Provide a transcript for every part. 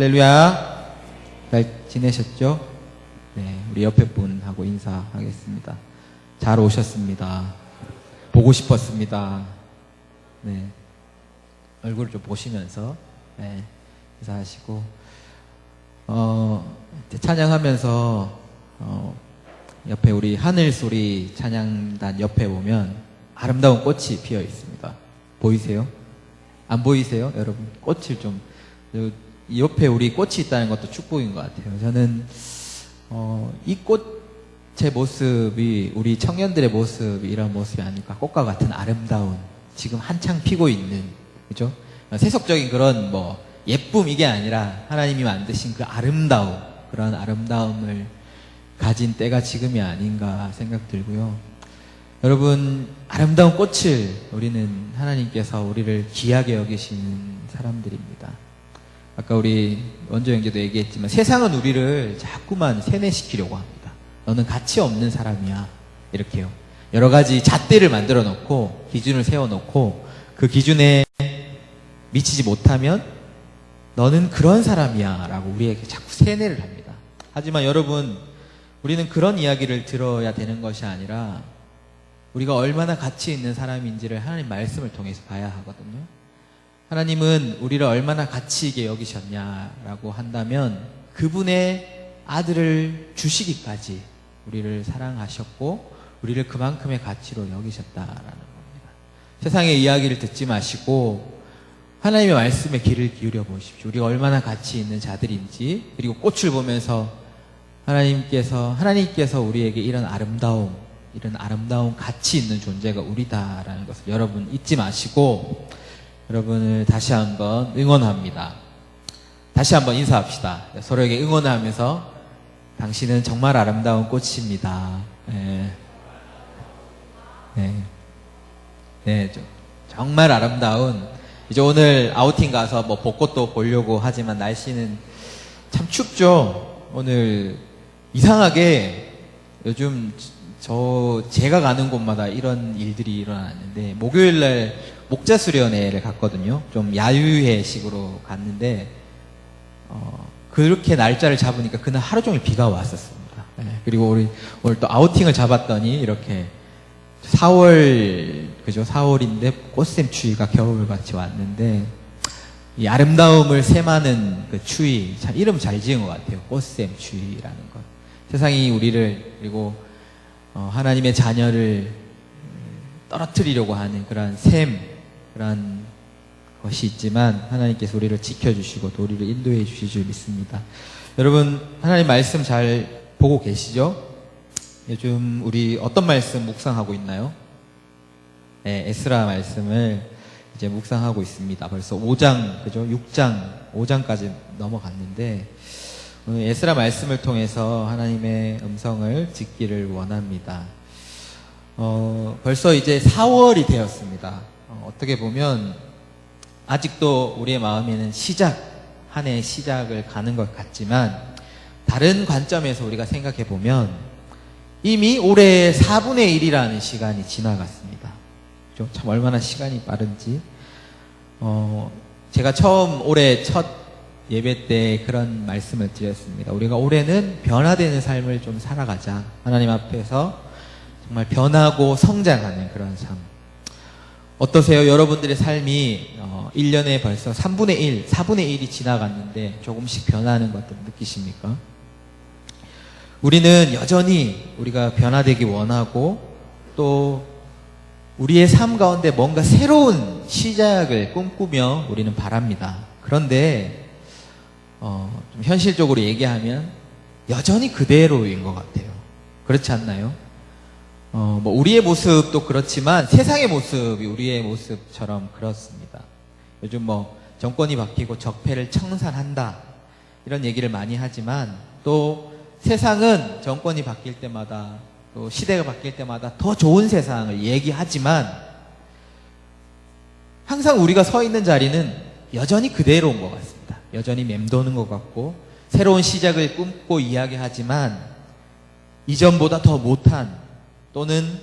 할렐루야. 잘 지내셨죠? 네, 우리 옆에 분하고 인사하겠습니다. 잘 오셨습니다. 보고 싶었습니다. 네, 얼굴 좀 보시면서 네, 인사하시고 찬양하면서 옆에 우리 하늘소리 찬양단 옆에 보면 아름다운 꽃이 피어 있습니다. 보이세요? 안 보이세요? 여러분 꽃을 좀 옆에 우리 꽃이 있다는 것도 축복인 것 같아요. 저는 이 꽃의 모습이 우리 청년들의 모습이 이런 모습이 아닐까. 꽃과 같은 아름다운, 지금 한창 피고 있는, 그죠? 세속적인 그런 예쁨 이게 아니라 하나님이 만드신 그 아름다움, 그런 아름다움을 가진 때가 지금이 아닌가 생각 들고요. 여러분, 아름다운 꽃을 우리는 하나님께서 우리를 귀하게 여기시는 사람들입니다. 아까 우리 원조 형제도 얘기했지만 세상은 우리를 자꾸만 세뇌시키려고 합니다. 너는 가치 없는 사람이야. 이렇게요. 여러 가지 잣대를 만들어 놓고 기준을 세워 놓고 그 기준에 미치지 못하면 너는 그런 사람이야 라고 우리에게 자꾸 세뇌를 합니다. 하지만 여러분, 우리는 그런 이야기를 들어야 되는 것이 아니라 우리가 얼마나 가치 있는 사람인지를 하나님 말씀을 통해서 봐야 하거든요. 하나님은 우리를 얼마나 가치 있게 여기셨냐라고 한다면 그분의 아들을 주시기까지 우리를 사랑하셨고 우리를 그만큼의 가치로 여기셨다라는 겁니다. 세상의 이야기를 듣지 마시고 하나님의 말씀에 귀를 기울여 보십시오. 우리가 얼마나 가치 있는 자들인지, 그리고 꽃을 보면서 하나님께서 우리에게 이런 아름다움 가치 있는 존재가 우리다라는 것을 여러분 잊지 마시고 여러분을 다시 한번 응원합니다. 다시 한번 인사합시다. 서로에게 응원을 하면서 당신은 정말 아름다운 꽃입니다. 정말 아름다운. 이제 오늘 아우팅 가서 벚꽃도 보려고 하지만 날씨는 참 춥죠. 오늘 이상하게 요즘 제가 가는 곳마다 이런 일들이 일어났는데, 목요일날 목자 수련회를 갔거든요. 좀 야유회식으로 갔는데, 그렇게 날짜를 잡으니까 그날 하루 종일 비가 왔었습니다. 그리고 오늘 또 아우팅을 잡았더니 이렇게 4월인데 꽃샘 추위가 겨울같이 왔는데, 이 아름다움을 셈하는 그 추위, 참 이름 잘 지은 것 같아요. 꽃샘 추위라는 것. 세상이 우리를, 그리고 하나님의 자녀를 떨어뜨리려고 하는 그런 그런 것이 있지만 하나님께서 우리를 지켜주시고 또 우리를 인도해 주실 줄 믿습니다. 여러분, 하나님 말씀 잘 보고 계시죠? 요즘 우리 어떤 말씀 묵상하고 있나요? 네, 에스라 말씀을 이제 묵상하고 있습니다. 벌써 5장, 그죠? 5장까지 넘어갔는데 오늘 에스라 말씀을 통해서 하나님의 음성을 듣기를 원합니다. 벌써 이제 4월이 되었습니다. 어떻게 보면 아직도 우리의 마음에는 한 해의 시작을 가는 것 같지만 다른 관점에서 우리가 생각해 보면 이미 올해 4분의 1이라는 시간이 지나갔습니다. 그렇죠? 참 얼마나 시간이 빠른지. 제가 올해 첫 예배 때 그런 말씀을 드렸습니다. 우리가 올해는 변화되는 삶을 좀 살아가자. 하나님 앞에서 정말 변하고 성장하는 그런 삶. 어떠세요? 여러분들의 삶이 1년에 벌써 3분의 1, 4분의 1이 지나갔는데 조금씩 변하는 것들 느끼십니까? 우리는 여전히 우리가 변화되기 원하고 또 우리의 삶 가운데 뭔가 새로운 시작을 꿈꾸며 우리는 바랍니다. 그런데 좀 현실적으로 얘기하면 여전히 그대로인 것 같아요. 그렇지 않나요? 우리의 모습도 그렇지만 세상의 모습이 우리의 모습처럼 그렇습니다. 요즘 정권이 바뀌고 적폐를 청산한다 이런 얘기를 많이 하지만 또 세상은 정권이 바뀔 때마다 또 시대가 바뀔 때마다 더 좋은 세상을 얘기하지만 항상 우리가 서 있는 자리는 여전히 그대로인 것 같습니다. 여전히 맴도는 것 같고 새로운 시작을 꿈꾸고 이야기하지만 이전보다 더 못한 또는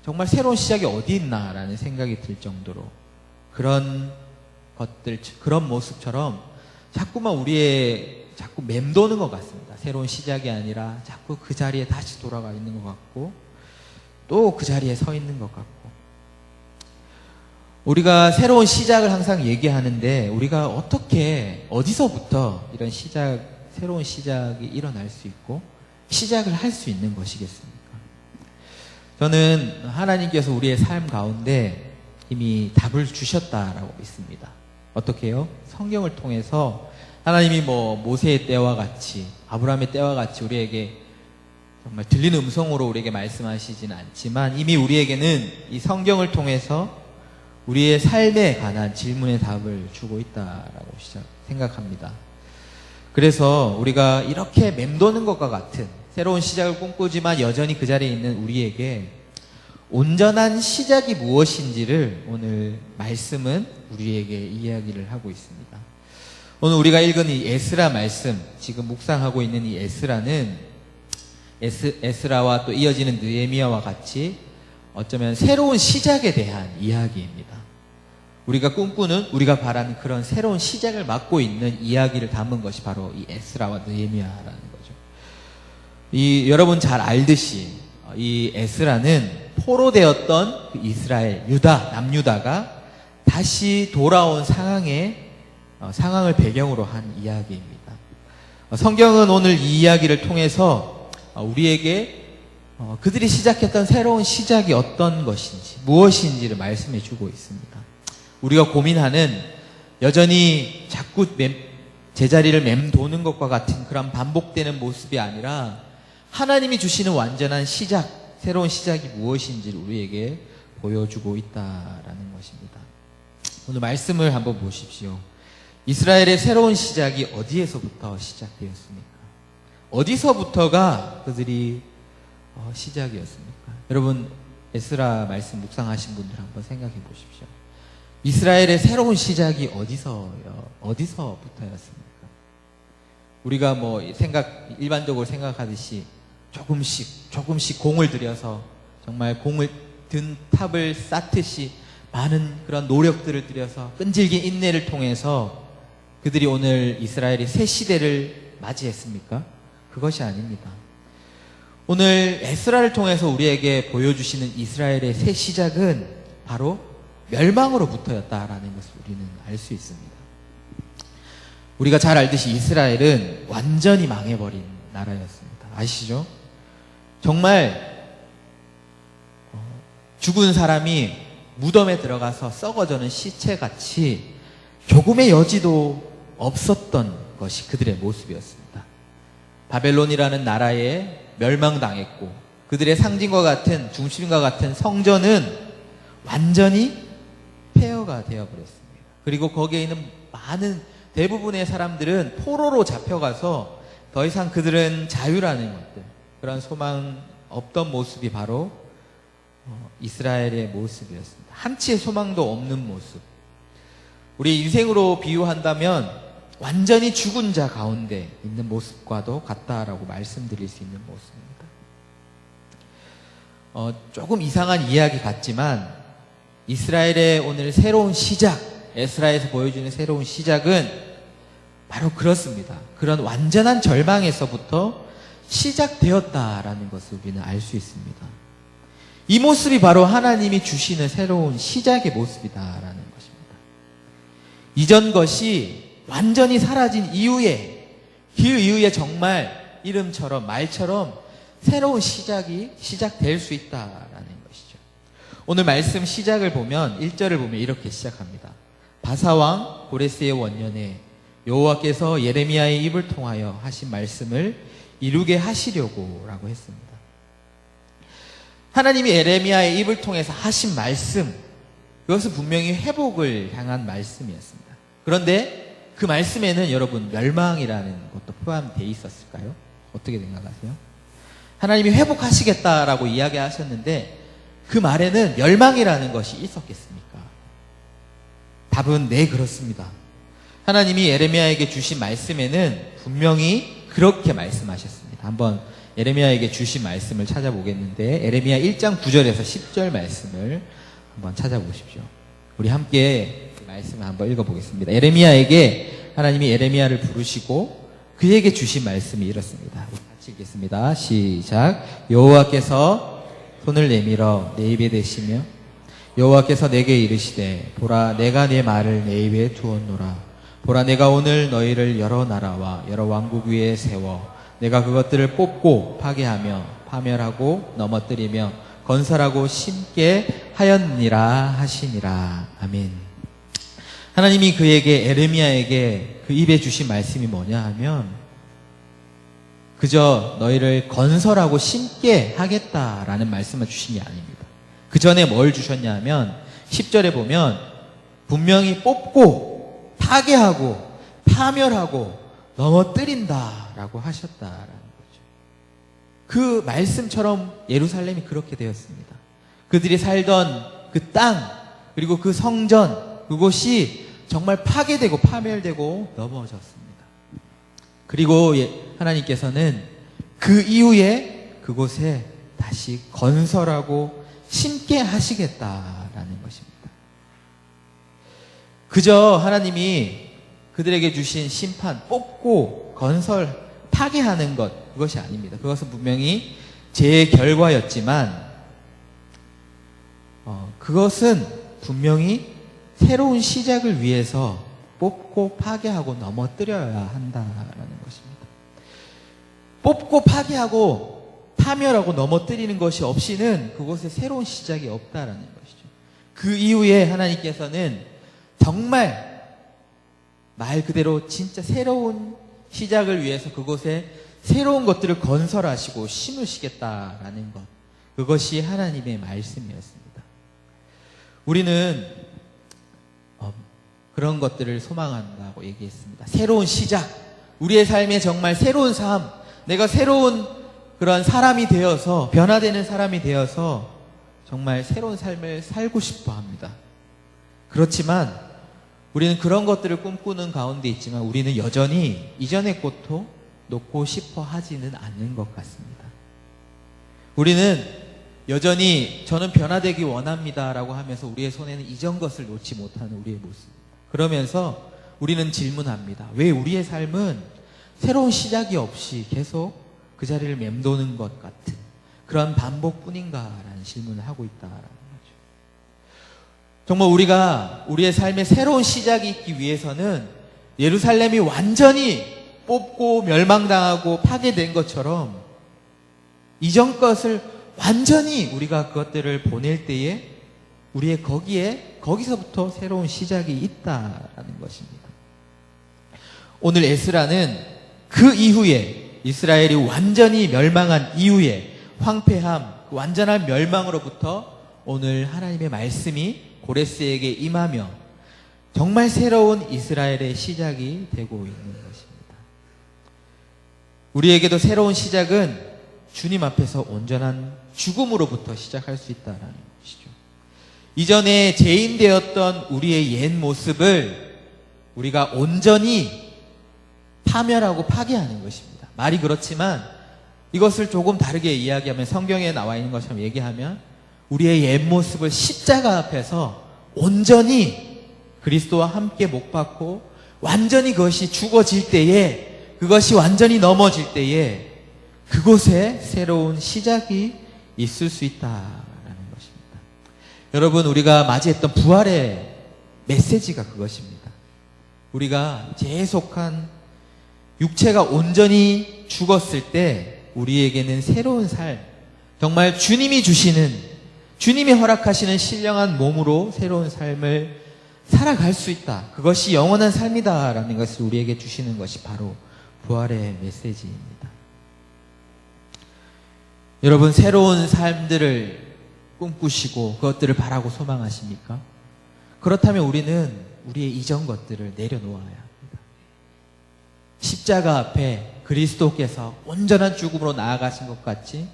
정말 새로운 시작이 어디 있나라는 생각이 들 정도로 그런 모습처럼 자꾸만 자꾸 맴도는 것 같습니다. 새로운 시작이 아니라 자꾸 그 자리에 다시 돌아가 있는 것 같고 또 그 자리에 서 있는 것 같고 우리가 새로운 시작을 항상 얘기하는데 우리가 어디서부터 이런 새로운 시작이 일어날 수 있고 시작을 할 수 있는 것이겠습니까? 저는 하나님께서 우리의 삶 가운데 이미 답을 주셨다라고 믿습니다. 어떻게 해요? 성경을 통해서 하나님이 모세의 때와 같이 아브라함의 때와 같이 우리에게 정말 들리는 음성으로 우리에게 말씀하시지는 않지만 이미 우리에게는 이 성경을 통해서 우리의 삶에 관한 질문의 답을 주고 있다라고 생각합니다. 그래서 우리가 이렇게 맴도는 것과 같은 새로운 시작을 꿈꾸지만 여전히 그 자리에 있는 우리에게 온전한 시작이 무엇인지를 오늘 말씀은 우리에게 이야기를 하고 있습니다. 오늘 우리가 읽은 이 에스라 말씀, 지금 묵상하고 있는 이 에스라는 에스라와 또 이어지는 느헤미야와 같이 어쩌면 새로운 시작에 대한 이야기입니다. 우리가 꿈꾸는, 우리가 바라는 그런 새로운 시작을 맡고 있는 이야기를 담은 것이 바로 이 에스라와 느헤미야라는 거죠. 여러분 잘 알듯이 이 에스라는 포로되었던 그 이스라엘, 남유다가 다시 돌아온 상황을 배경으로 한 이야기입니다. 성경은 오늘 이 이야기를 통해서 우리에게 그들이 시작했던 새로운 시작이 어떤 것인지, 무엇인지를 말씀해 주고 있습니다. 우리가 고민하는 여전히 자꾸 제자리를 맴도는 것과 같은 그런 반복되는 모습이 아니라 하나님이 주시는 완전한 시작, 새로운 시작이 무엇인지를 우리에게 보여주고 있다라는 것입니다. 오늘 말씀을 한번 보십시오. 이스라엘의 새로운 시작이 어디에서부터 시작되었습니까? 어디서부터가 그들이 시작이었습니까? 여러분 에스라 말씀 묵상하신 분들 한번 생각해 보십시오. 이스라엘의 새로운 시작이 어디서부터였습니까? 우리가 일반적으로 생각하듯이 조금씩 공을 들여서 정말 공을 든 탑을 쌓듯이 많은 그런 노력들을 들여서 끈질긴 인내를 통해서 그들이 오늘 이스라엘이 새 시대를 맞이했습니까? 그것이 아닙니다. 오늘 에스라를 통해서 우리에게 보여주시는 이스라엘의 새 시작은 바로 멸망으로부터였다라는 것을 우리는 알 수 있습니다. 우리가 잘 알듯이 이스라엘은 완전히 망해버린 나라였습니다. 아시죠? 정말 죽은 사람이 무덤에 들어가서 썩어져는 시체같이 조금의 여지도 없었던 것이 그들의 모습이었습니다. 바벨론이라는 나라에 멸망당했고 그들의 상징과 같은 중심과 같은 성전은 완전히 폐허가 되어버렸습니다. 그리고 거기에 있는 대부분의 사람들은 포로로 잡혀가서 더 이상 그들은 자유라는 것들, 그런 소망 없던 모습이 바로 이스라엘의 모습이었습니다. 한치의 소망도 없는 모습. 우리 인생으로 비유한다면 완전히 죽은 자 가운데 있는 모습과도 같다라고 말씀드릴 수 있는 모습입니다. 조금 이상한 이야기 같지만 이스라엘의 오늘 새로운 시작, 에스라에서 보여주는 새로운 시작은 바로 그렇습니다. 그런 완전한 절망에서부터 시작되었다라는 것을 우리는 알 수 있습니다. 이 모습이 바로 하나님이 주시는 새로운 시작의 모습이다라는 것입니다. 이전 것이 완전히 사라진 이후에, 그 이후에 정말 이름처럼 말처럼 새로운 시작이 시작될 수 있다라는 것이죠. 오늘 말씀 시작을 보면 1절을 보면 이렇게 시작합니다. 바사왕 고레스의 원년에 여호와께서 예레미야의 입을 통하여 하신 말씀을 이루게 하시려고 라고 했습니다. 하나님이 예레미야의 입을 통해서 하신 말씀, 그것은 분명히 회복을 향한 말씀이었습니다. 그런데 그 말씀에는 여러분 멸망이라는 것도 포함되어 있었을까요? 어떻게 생각하세요? 하나님이 회복하시겠다라고 이야기하셨는데 그 말에는 멸망이라는 것이 있었겠습니까? 답은 네, 그렇습니다. 하나님이 예레미야에게 주신 말씀에는 분명히 그렇게 말씀하셨습니다. 한번 예레미야에게 주신 말씀을 찾아보겠는데 예레미야 1장 9절에서 10절 말씀을 한번 찾아보십시오. 우리 함께 그 말씀을 한번 읽어보겠습니다. 예레미야에게 하나님이 에레미야를 부르시고 그에게 주신 말씀이 이렇습니다. 같이 읽겠습니다. 시작. 여호와께서 손을 내밀어 내 입에 대시며 여호와께서 내게 이르시되 보라 내가 내 말을 내 입에 두었노라. 보라 내가 오늘 너희를 여러 나라와 여러 왕국 위에 세워 내가 그것들을 뽑고 파괴하며 파멸하고 넘어뜨리며 건설하고 심게 하였느니라 하시니라. 아멘. 하나님이 그에게 에레미야에게 그 입에 주신 말씀이 뭐냐 하면 그저 너희를 건설하고 심게 하겠다라는 말씀을 주신 게 아닙니다. 그 전에 뭘 주셨냐 하면 10절에 보면 분명히 뽑고 파괴하고 파멸하고 넘어뜨린다라고 하셨다라는 거죠. 그 말씀처럼 예루살렘이 그렇게 되었습니다. 그들이 살던 그 땅 그리고 그 성전 그곳이 정말 파괴되고 파멸되고 넘어졌습니다. 그리고 하나님께서는 그 이후에 그곳에 다시 건설하고 심게 하시겠다라는 것입니다. 그저 하나님이 그들에게 주신 심판, 뽑고 건설, 파괴하는 것 그것이 아닙니다. 그것은 분명히 죄의 결과였지만 그것은 분명히 새로운 시작을 위해서 뽑고 파괴하고 넘어뜨려야 한다라는 것입니다. 뽑고 파괴하고 파멸하고 넘어뜨리는 것이 없이는 그곳에 새로운 시작이 없다라는 것이죠. 그 이후에 하나님께서는 정말 말 그대로 진짜 새로운 시작을 위해서 그곳에 새로운 것들을 건설하시고 심으시겠다라는 것. 그것이 하나님의 말씀이었습니다. 우리는 그런 것들을 소망한다고 얘기했습니다. 새로운 시작. 우리의 삶에 정말 새로운 삶. 내가 새로운 그런 사람이 되어서 변화되는 사람이 되어서 정말 새로운 삶을 살고 싶어 합니다. 그렇지만 우리는 그런 것들을 꿈꾸는 가운데 있지만 우리는 여전히 이전의 꽃도 놓고 싶어 하지는 않는 것 같습니다. 우리는 여전히 저는 변화되기 원합니다라고 하면서 우리의 손에는 이전 것을 놓지 못하는 우리의 모습. 그러면서 우리는 질문합니다. 왜 우리의 삶은 새로운 시작이 없이 계속 그 자리를 맴도는 것 같은 그런 반복뿐인가라는 질문을 하고 있다라는 거죠. 정말 우리가 우리의 삶에 새로운 시작이 있기 위해서는 예루살렘이 완전히 뽑고 멸망당하고 파괴된 것처럼 이전 것을 완전히 우리가 그것들을 보낼 때에 우리의 거기서부터 새로운 시작이 있다라는 것입니다. 오늘 에스라는 그 이후에 이스라엘이 완전히 멸망한 이후에 황폐함, 그 완전한 멸망으로부터 오늘 하나님의 말씀이 고레스에게 임하며 정말 새로운 이스라엘의 시작이 되고 있는 것입니다. 우리에게도 새로운 시작은 주님 앞에서 온전한 죽음으로부터 시작할 수 있다는 것이죠. 이전에 죄인되었던 우리의 옛 모습을 우리가 온전히 파멸하고 파괴하는 것입니다. 말이 그렇지만 이것을 조금 다르게 이야기하면 성경에 나와 있는 것처럼 얘기하면 우리의 옛 모습을 십자가 앞에서 온전히 그리스도와 함께 못 박고 완전히 그것이 죽어질 때에 그것이 완전히 넘어질 때에 그곳에 새로운 시작이 있을 수 있다라는 것입니다. 여러분 우리가 맞이했던 부활의 메시지가 그것입니다. 우리가 죄에 속한 육체가 온전히 죽었을 때 우리에게는 새로운 삶, 정말 주님이 주시는 주님이 허락하시는 신령한 몸으로 새로운 삶을 살아갈 수 있다. 그것이 영원한 삶이다라는 것을 우리에게 주시는 것이 바로 부활의 메시지입니다. 여러분 새로운 삶들을 꿈꾸시고 그것들을 바라고 소망하십니까? 그렇다면 우리는 우리의 이전 것들을 내려놓아야 합니다. 십자가 앞에 그리스도께서 온전한 죽음으로 나아가신 것 같이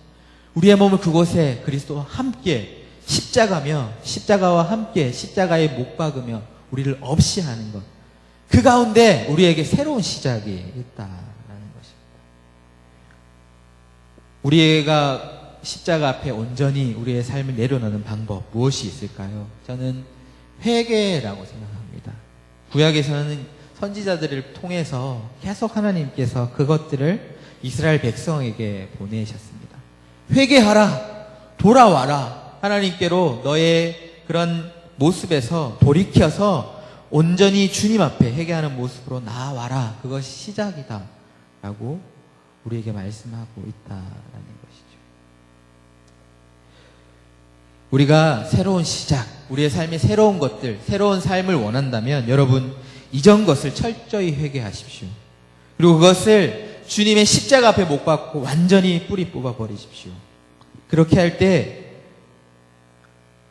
우리의 몸을 그곳에 그리스도와 함께 십자가와 함께 십자가에 못 박으며 우리를 없이 하는 것. 그 가운데 우리에게 새로운 시작이 있다라는 것입니다. 우리가 십자가 앞에 온전히 우리의 삶을 내려놓는 방법 무엇이 있을까요? 저는 회개라고 생각합니다. 구약에서는 선지자들을 통해서 계속 하나님께서 그것들을 이스라엘 백성에게 보내셨습니다. 회개하라, 돌아와라. 하나님께로 너의 그런 모습에서 돌이켜서 온전히 주님 앞에 회개하는 모습으로 나아와라. 그것이 시작이다 라고 우리에게 말씀하고 있다라는 것이죠. 우리가 새로운 시작, 우리의 삶에 새로운 것들, 새로운 삶을 원한다면 여러분 이전 것을 철저히 회개하십시오. 그리고 그것을 주님의 십자가 앞에 못 박고 완전히 뿌리 뽑아버리십시오. 그렇게 할 때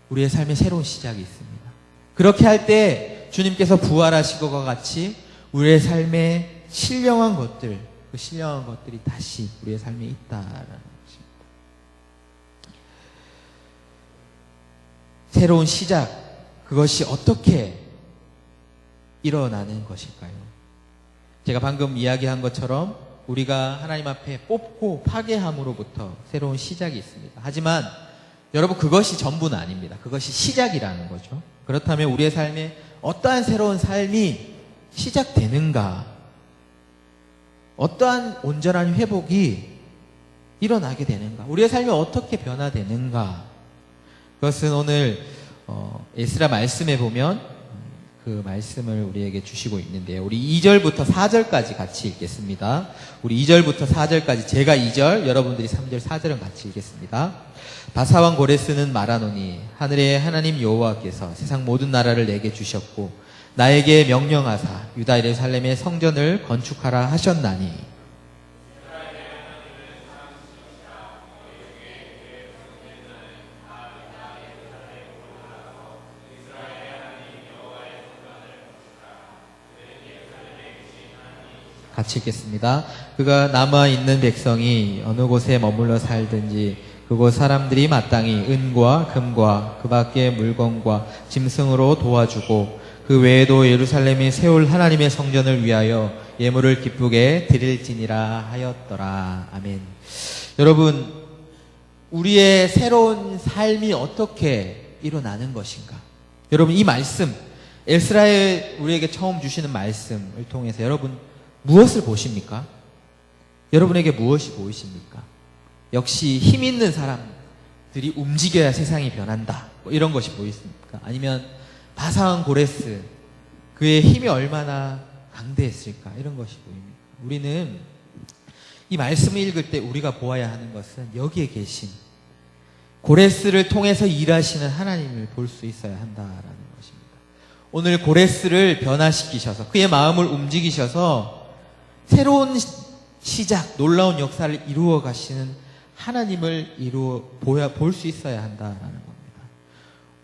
우리의 삶에 새로운 시작이 있습니다. 그렇게 할 때 주님께서 부활하신 것과 같이 우리의 삶에 신령한 것들, 그 신령한 것들이 다시 우리의 삶에 있다라는 것입니다. 새로운 시작, 그것이 어떻게 일어나는 것일까요? 제가 방금 이야기한 것처럼 우리가 하나님 앞에 뽑고 파괴함으로부터 새로운 시작이 있습니다. 하지만 여러분 그것이 전부는 아닙니다. 그것이 시작이라는 거죠. 그렇다면 우리의 삶에 어떠한 새로운 삶이 시작되는가? 어떠한 온전한 회복이 일어나게 되는가? 우리의 삶이 어떻게 변화되는가? 그것은 오늘 에스라 말씀에 보면 그 말씀을 우리에게 주시고 있는데요. 우리 2절부터 4절까지 같이 읽겠습니다. 우리 2절부터 4절까지 제가 2절, 여러분들이 3절, 4절은 같이 읽겠습니다. 바사왕 고레스는 말하노니 하늘의 하나님 여호와께서 세상 모든 나라를 내게 주셨고 나에게 명령하사 유다 예루살렘의 성전을 건축하라 하셨나니 같이 읽겠습니다. 그가 남아있는 백성이 어느 곳에 머물러 살든지 그곳 사람들이 마땅히 은과 금과 그 밖의 물건과 짐승으로 도와주고 그 외에도 예루살렘이 세울 하나님의 성전을 위하여 예물을 기쁘게 드릴지니라 하였더라. 아멘. 여러분, 우리의 새로운 삶이 어떻게 일어나는 것인가? 여러분, 이 말씀, 에스라의 우리에게 처음 주시는 말씀을 통해서 여러분 무엇을 보십니까? 여러분에게 무엇이 보이십니까? 역시 힘 있는 사람들이 움직여야 세상이 변한다. 뭐 이런 것이 보이십니까? 아니면 바사왕 고레스, 그의 힘이 얼마나 강대했을까? 이런 것이 보입니까? 우리는 이 말씀을 읽을 때 우리가 보아야 하는 것은 여기에 계신 고레스를 통해서 일하시는 하나님을 볼 수 있어야 한다라는 것입니다. 오늘 고레스를 변화시키셔서 그의 마음을 움직이셔서 새로운 시작, 놀라운 역사를 이루어 가시는 하나님을 볼 수 있어야 한다라는 겁니다.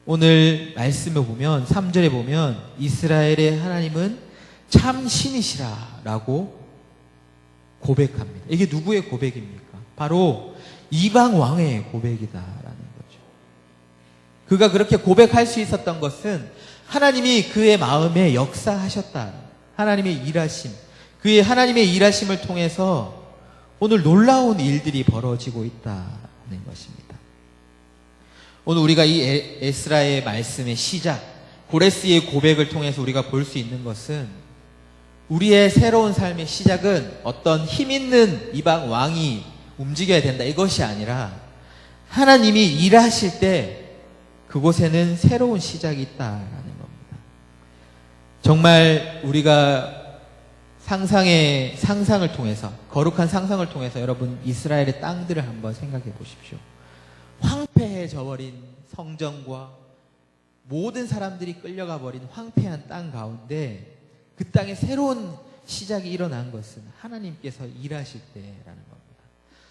오늘 말씀에 보면 3절에 보면 이스라엘의 하나님은 참 신이시라 라고 고백합니다. 이게 누구의 고백입니까? 바로 이방 왕의 고백이다라는 거죠. 그가 그렇게 고백할 수 있었던 것은 하나님이 그의 마음에 역사하셨다. 하나님의 일하심, 그의 하나님의 일하심을 통해서 오늘 놀라운 일들이 벌어지고 있다는 것입니다. 오늘 우리가 이 에스라의 말씀의 시작, 고레스의 고백을 통해서 우리가 볼 수 있는 것은 우리의 새로운 삶의 시작은 어떤 힘 있는 이방 왕이 움직여야 된다 이것이 아니라 하나님이 일하실 때 그곳에는 새로운 시작이 있다라는 겁니다. 정말 우리가 상상을 통해서, 거룩한 상상을 통해서 여러분 이스라엘의 땅들을 한번 생각해 보십시오. 황폐해져 버린 성전과 모든 사람들이 끌려가 버린 황폐한 땅 가운데 그 땅에 새로운 시작이 일어난 것은 하나님께서 일하실 때라는 겁니다.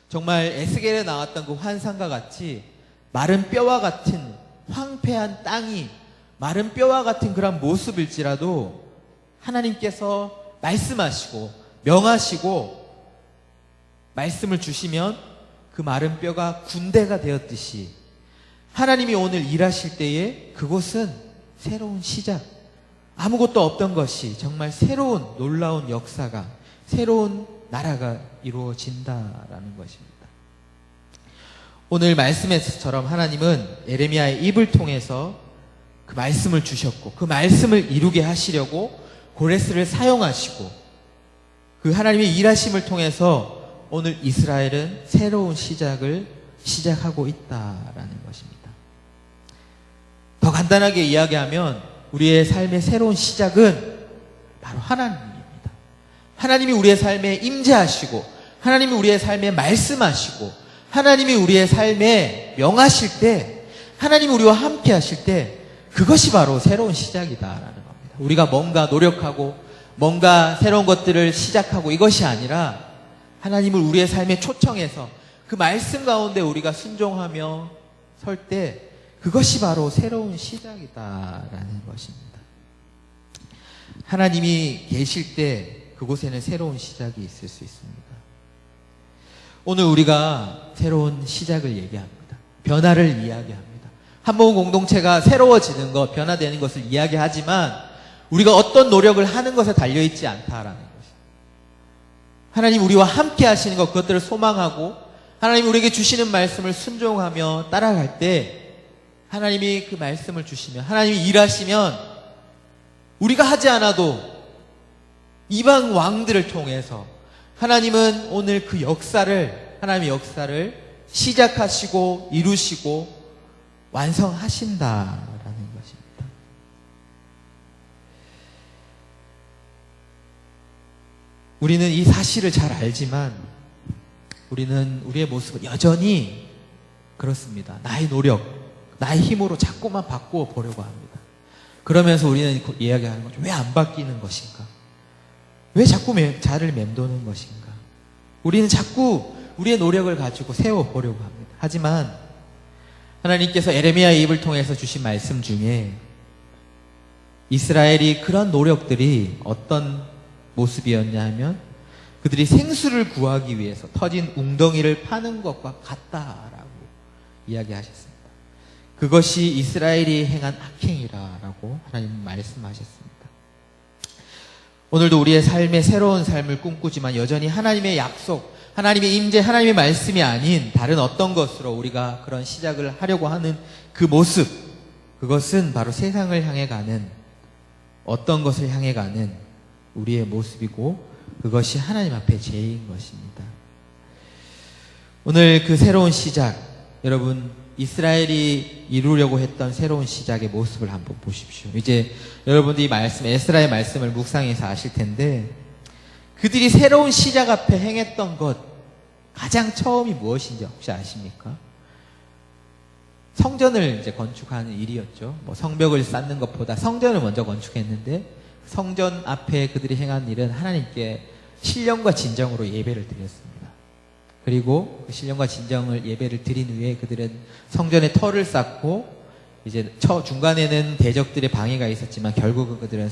정말 에스겔에 나왔던 그 환상과 같이 마른 뼈와 같은 황폐한 땅이 마른 뼈와 같은 그런 모습일지라도 하나님께서 말씀하시고 명하시고 말씀을 주시면 그 마른 뼈가 군대가 되었듯이 하나님이 오늘 일하실 때에 그곳은 새로운 시작, 아무것도 없던 것이 정말 새로운 놀라운 역사가, 새로운 나라가 이루어진다라는 것입니다. 오늘 말씀에서처럼 하나님은 예레미야의 입을 통해서 그 말씀을 주셨고 그 말씀을 이루게 하시려고 고레스를 사용하시고 그 하나님의 일하심을 통해서 오늘 이스라엘은 새로운 시작을 시작하고 있다라는 것입니다. 더 간단하게 이야기하면 우리의 삶의 새로운 시작은 바로 하나님입니다. 하나님이 우리의 삶에 임재하시고 하나님이 우리의 삶에 말씀하시고 하나님이 우리의 삶에 명하실 때 하나님이 우리와 함께 하실 때 그것이 바로 새로운 시작이다라는 겁니다. 우리가 뭔가 노력하고 뭔가 새로운 것들을 시작하고 이것이 아니라 하나님을 우리의 삶에 초청해서 그 말씀 가운데 우리가 순종하며 설 때 그것이 바로 새로운 시작이다라는 것입니다. 하나님이 계실 때 그곳에는 새로운 시작이 있을 수 있습니다. 오늘 우리가 새로운 시작을 얘기합니다. 변화를 이야기합니다. 한모금 공동체가 새로워지는 것, 변화되는 것을 이야기하지만 우리가 어떤 노력을 하는 것에 달려있지 않다라는 것입니다. 하나님 우리와 함께 하시는 것, 그것들을 소망하고 하나님 우리에게 주시는 말씀을 순종하며 따라갈 때 하나님이 그 말씀을 주시면 하나님이 일하시면 우리가 하지 않아도 이방 왕들을 통해서 하나님은 오늘 그 역사를 하나님의 역사를 시작하시고 이루시고 완성하신다라는 것입니다. 우리는 이 사실을 잘 알지만 우리는 우리의 모습은 여전히 그렇습니다. 나의 노력, 나의 힘으로 자꾸만 바꾸어 보려고 합니다. 그러면서 우리는 이야기하는 거죠. 왜 안 바뀌는 것인가? 왜 자꾸 자를 맴도는 것인가? 우리는 자꾸 우리의 노력을 가지고 세워보려고 합니다. 하지만 하나님께서 에레미야의 입을 통해서 주신 말씀 중에 이스라엘이 그런 노력들이 어떤 모습이었냐 하면 그들이 생수를 구하기 위해서 터진 웅덩이를 파는 것과 같다라고 이야기하셨습니다. 그것이 이스라엘이 행한 악행이라고 하나님 말씀하셨습니다. 오늘도 우리의 삶의 새로운 삶을 꿈꾸지만 여전히 하나님의 약속, 하나님의 임재, 하나님의 말씀이 아닌 다른 어떤 것으로 우리가 그런 시작을 하려고 하는 그 모습, 그것은 바로 세상을 향해 가는 어떤 것을 향해 가는 우리의 모습이고 그것이 하나님 앞에 죄인 것입니다. 오늘 그 새로운 시작, 여러분 이스라엘이 이루려고 했던 새로운 시작의 모습을 한번 보십시오. 이제 여러분들이 말씀, 에스라의 말씀을 묵상해서 아실 텐데 그들이 새로운 시작 앞에 행했던 것 가장 처음이 무엇인지 혹시 아십니까? 성전을 이제 건축하는 일이었죠. 성벽을 쌓는 것보다 성전을 먼저 건축했는데 성전 앞에 그들이 행한 일은 하나님께 신령과 진정으로 예배를 드렸습니다. 그리고 그 신령과 진정을 예배를 드린 후에 그들은 성전에 터를 쌓고 이제 중간에는 대적들의 방해가 있었지만 결국은 그들은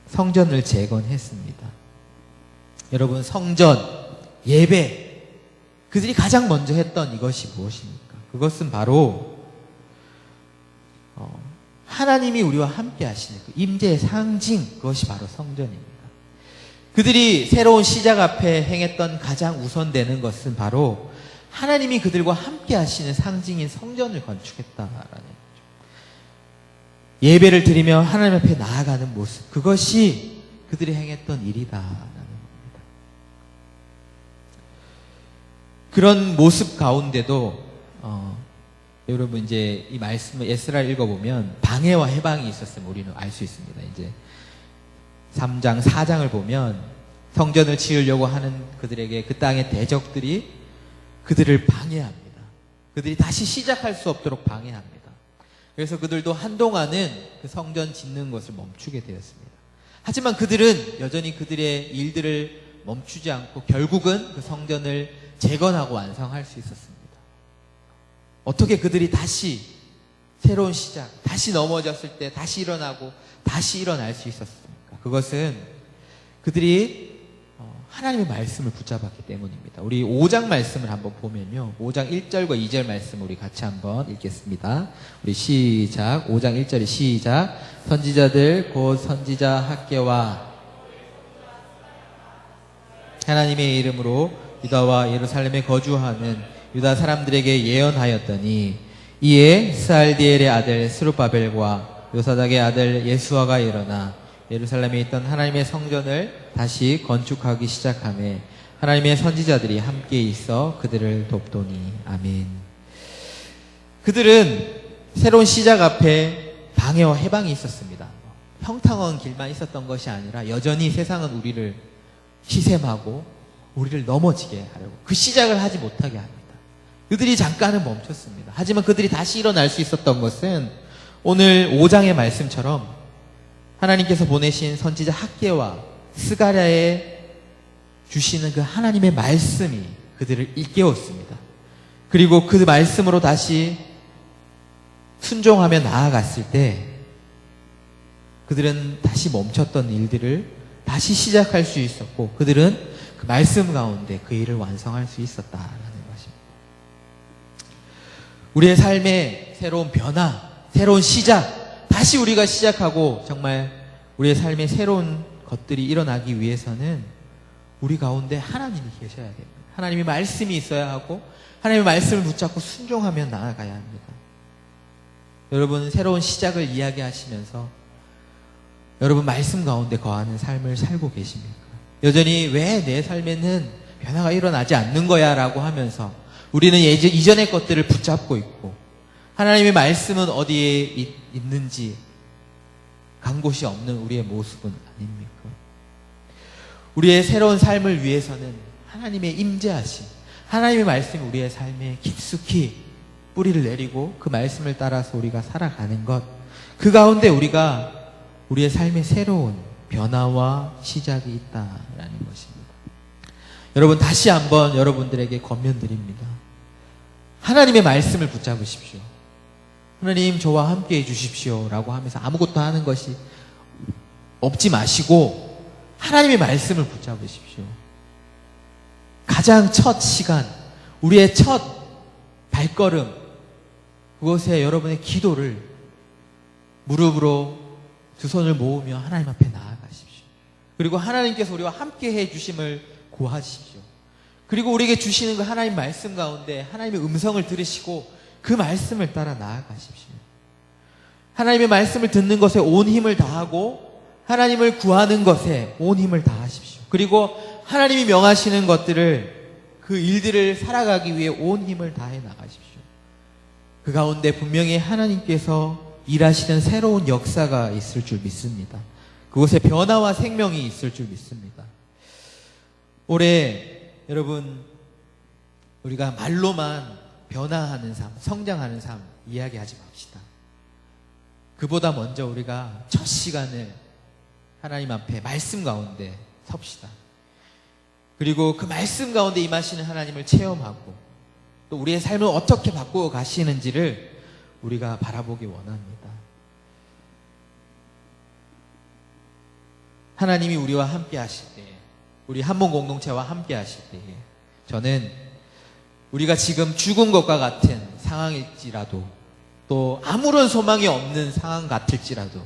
성전을 재건했습니다. 여러분 성전, 예배 그들이 가장 먼저 했던 이것이 무엇입니까? 그것은 바로 하나님이 우리와 함께 하시는 그 임재의 상징, 그것이 바로 성전입니다. 그들이 새로운 시작 앞에 행했던 가장 우선되는 것은 바로 하나님이 그들과 함께 하시는 상징인 성전을 건축했다라는 거죠. 예배를 드리며 하나님 앞에 나아가는 모습, 그것이 그들이 행했던 일이다라는 겁니다. 그런 모습 가운데도 여러분 이제 이 말씀을 에스라를 읽어보면 방해와 해방이 있었음을 우리는 알 수 있습니다. 이제 3장, 4장을 보면 성전을 지으려고 하는 그들에게 그 땅의 대적들이 그들을 방해합니다. 그들이 다시 시작할 수 없도록 방해합니다. 그래서 그들도 한동안은 그 성전 짓는 것을 멈추게 되었습니다. 하지만 그들은 여전히 그들의 일들을 멈추지 않고 결국은 그 성전을 재건하고 완성할 수 있었습니다. 어떻게 그들이 다시 새로운 시작, 다시 넘어졌을 때 다시 일어나고 다시 일어날 수 있었습니까? 그것은 그들이 하나님의 말씀을 붙잡았기 때문입니다. 우리 5장 말씀을 한번 보면요. 5장 1절과 2절 말씀 우리 같이 한번 읽겠습니다. 우리 시작. 5장 1절이 시작. 선지자들 곧 선지자 학개와 하나님의 이름으로 유다와 예루살렘에 거주하는 유다 사람들에게 예언하였더니 이에 스알디엘의 아들 스룹바벨과 요사닥의 아들 예수아가 일어나 예루살렘에 있던 하나님의 성전을 다시 건축하기 시작하며 하나님의 선지자들이 함께 있어 그들을 돕더니. 아멘. 그들은 새로운 시작 앞에 방해와 해방이 있었습니다. 평탄한 길만 있었던 것이 아니라 여전히 세상은 우리를 시샘하고 우리를 넘어지게 하려고 그 시작을 하지 못하게 합니다. 그들이 잠깐은 멈췄습니다. 하지만 그들이 다시 일어날 수 있었던 것은 오늘 5장의 말씀처럼 하나님께서 보내신 선지자 학개와 스가랴에 주시는 그 하나님의 말씀이 그들을 일깨웠습니다. 그리고 그 말씀으로 다시 순종하며 나아갔을 때 그들은 다시 멈췄던 일들을 다시 시작할 수 있었고 그들은 그 말씀 가운데 그 일을 완성할 수 있었다라는 것입니다. 우리의 삶의 새로운 변화, 새로운 시작, 다시 우리가 시작하고 정말 우리의 삶의 새로운 것들이 일어나기 위해서는 우리 가운데 하나님이 계셔야 됩니다. 하나님의 말씀이 있어야 하고 하나님의 말씀을 붙잡고 순종하며 나아가야 합니다. 여러분 새로운 시작을 이야기하시면서 여러분 말씀 가운데 거하는 삶을 살고 계십니까? 여전히 왜 내 삶에는 변화가 일어나지 않는 거야 라고 하면서 우리는 이전의 것들을 붙잡고 있고 하나님의 말씀은 어디에 있는지 간 곳이 없는 우리의 모습은 아닙니까? 우리의 새로운 삶을 위해서는 하나님의 임재하심, 하나님의 말씀이 우리의 삶에 깊숙이 뿌리를 내리고 그 말씀을 따라서 우리가 살아가는 것, 그 가운데 우리가 우리의 삶의 새로운 변화와 시작이 있다라는 것입니다. 여러분 다시 한번 여러분들에게 권면드립니다. 하나님의 말씀을 붙잡으십시오. 하나님 저와 함께 해주십시오 라고 하면서 아무것도 하는 것이 없지 마시고 하나님의 말씀을 붙잡으십시오. 가장 첫 시간, 우리의 첫 발걸음, 그것에 여러분의 기도를 무릎으로 두 손을 모으며 하나님 앞에 나아가십시오. 그리고 하나님께서 우리와 함께 해주심을 구하십시오. 그리고 우리에게 주시는 그 하나님 말씀 가운데 하나님의 음성을 들으시고 그 말씀을 따라 나아가십시오. 하나님의 말씀을 듣는 것에 온 힘을 다하고 하나님을 구하는 것에 온 힘을 다하십시오. 그리고 하나님이 명하시는 것들을 그 일들을 살아가기 위해 온 힘을 다해 나가십시오. 그 가운데 분명히 하나님께서 일하시는 새로운 역사가 있을 줄 믿습니다. 그곳에 변화와 생명이 있을 줄 믿습니다. 올해 여러분 우리가 말로만 변화하는 삶, 성장하는 삶 이야기하지 맙시다. 그보다 먼저 우리가 첫 시간을 하나님 앞에 말씀 가운데 섭시다. 그리고 그 말씀 가운데 임하시는 하나님을 체험하고 또 우리의 삶을 어떻게 바꾸어 가시는지를 우리가 바라보기 원합니다. 하나님이 우리와 함께 하실 때, 우리 한몸 공동체와 함께 하실 때 저는 우리가 지금 죽은 것과 같은 상황일지라도 또 아무런 소망이 없는 상황 같을지라도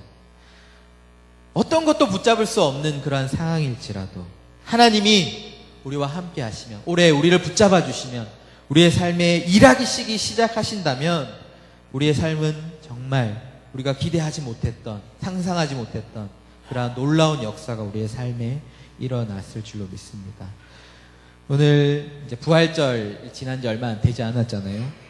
어떤 것도 붙잡을 수 없는 그러한 상황일지라도 하나님이 우리와 함께 하시면 올해 우리를 붙잡아 주시면 우리의 삶에 일하기 시작하신다면 우리의 삶은 정말 우리가 기대하지 못했던 상상하지 못했던 그러한 놀라운 역사가 우리의 삶에 일어났을 줄로 믿습니다. 오늘 이제 부활절 지난 지 얼마 되지 않았잖아요.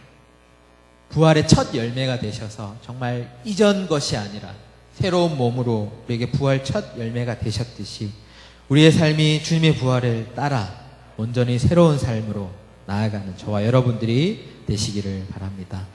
부활의 첫 열매가 되셔서 정말 이전 것이 아니라 새로운 몸으로 우리에게 부활 첫 열매가 되셨듯이 우리의 삶이 주님의 부활을 따라 온전히 새로운 삶으로 나아가는 저와 여러분들이 되시기를 바랍니다.